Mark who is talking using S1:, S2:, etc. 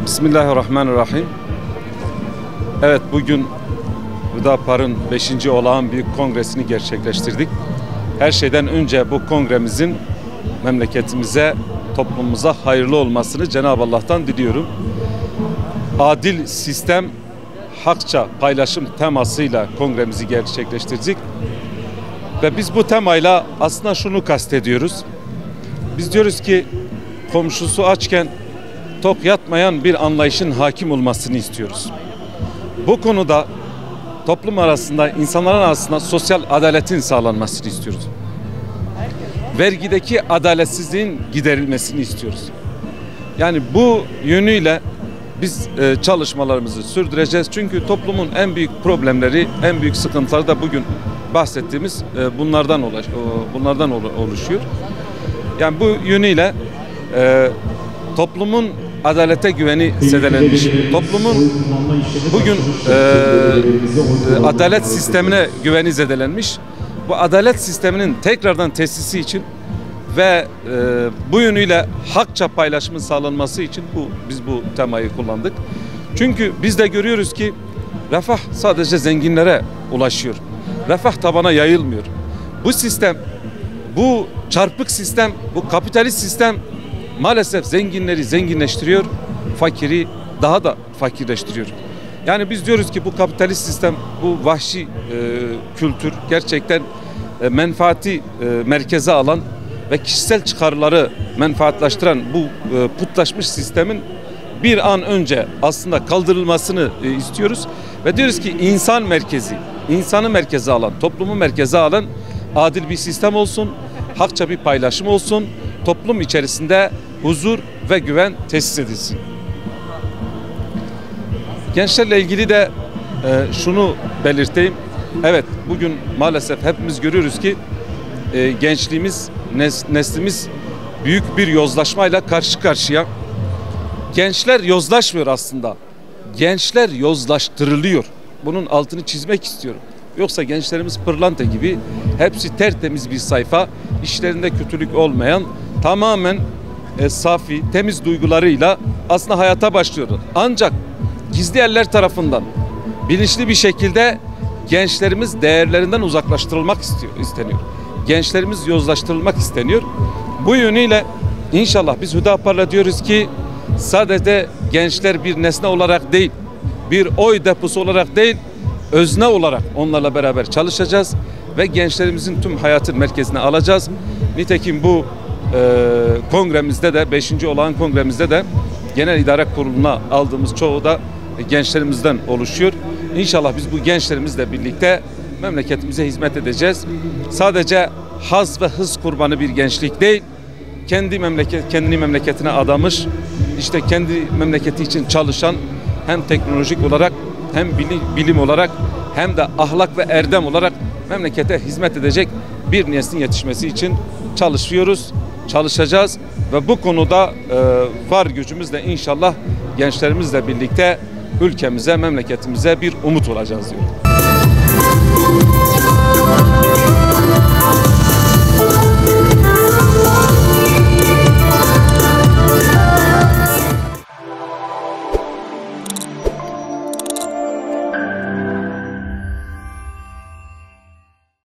S1: Bismillahirrahmanirrahim. Evet, bugün Hüdapar'ın 5. olağan büyük kongresini gerçekleştirdik. Her şeyden önce bu kongremizin memleketimize, toplumumuza hayırlı olmasını Cenab-ı Allah'tan diliyorum. Adil sistem, hakça paylaşım temasıyla kongremizi gerçekleştirdik. Ve biz bu temayla aslında şunu kastediyoruz. Biz diyoruz ki komşusu açken tok yatmayan bir anlayışın hakim olmasını istiyoruz. Bu konuda toplum arasında, insanların arasında sosyal adaletin sağlanmasını istiyoruz. Vergideki adaletsizliğin giderilmesini istiyoruz. Yani bu yönüyle biz çalışmalarımızı sürdüreceğiz. Çünkü toplumun en büyük problemleri, en büyük sıkıntıları da bugün bahsettiğimiz bunlardan oluşuyor. Yani bu yönüyle toplumun adalete güveni zedelenmiş. Toplumun bugün adalet sistemine güveni zedelenmiş. Bu adalet sisteminin tekrardan tesisi için ve bu yönüyle hakça paylaşımın sağlanması için biz bu temayı kullandık. Çünkü biz de görüyoruz ki refah sadece zenginlere ulaşıyor. Refah tabana yayılmıyor. Bu sistem, bu çarpık sistem, bu kapitalist sistem maalesef zenginleri zenginleştiriyor, fakiri daha da fakirleştiriyor. Yani biz diyoruz ki bu kapitalist sistem, bu vahşi kültür gerçekten menfaati merkeze alan ve kişisel çıkarları menfaatlaştıran bu putlaşmış sistemin bir an önce aslında kaldırılmasını istiyoruz. Ve diyoruz ki insan merkezi, insanı merkeze alan, toplumu merkeze alan adil bir sistem olsun, hakça bir paylaşım olsun, toplum içerisinde huzur ve güven tesis edilsin. Gençlerle ilgili de şunu belirteyim. Evet, bugün maalesef hepimiz görüyoruz ki gençliğimiz, neslimiz büyük bir yozlaşmayla karşı karşıya. Gençler yozlaşmıyor aslında. Gençler yozlaştırılıyor. Bunun altını çizmek istiyorum. Yoksa gençlerimiz pırlanta gibi, hepsi tertemiz bir sayfa, işlerinde kötülük olmayan, tamamen safi, temiz duygularıyla aslında hayata başlıyorlar. Ancak gizli eller tarafından bilinçli bir şekilde gençlerimiz değerlerinden uzaklaştırılmak isteniyor. Gençlerimiz yozlaştırılmak isteniyor. Bu yönüyle inşallah biz Hüdapar'la diyoruz ki sadece gençler bir nesne olarak değil, bir oy deposu olarak değil, özne olarak onlarla beraber çalışacağız ve gençlerimizin tüm hayatın merkezine alacağız. Nitekim bu kongremizde de, 5. olağan kongremizde de Genel İdare Kurulu'na aldığımız çoğu da gençlerimizden oluşuyor. İnşallah biz bu gençlerimizle birlikte memleketimize hizmet edeceğiz. Sadece haz ve hız kurbanı bir gençlik değil, kendini memleketine adamış, işte kendi memleketi için çalışan, hem teknolojik olarak hem bilim olarak hem de ahlak ve erdem olarak memlekete hizmet edecek bir neslin yetişmesi için çalışacağız ve bu konuda var gücümüzle inşallah gençlerimizle birlikte ülkemize, memleketimize bir umut olacağız diyorum.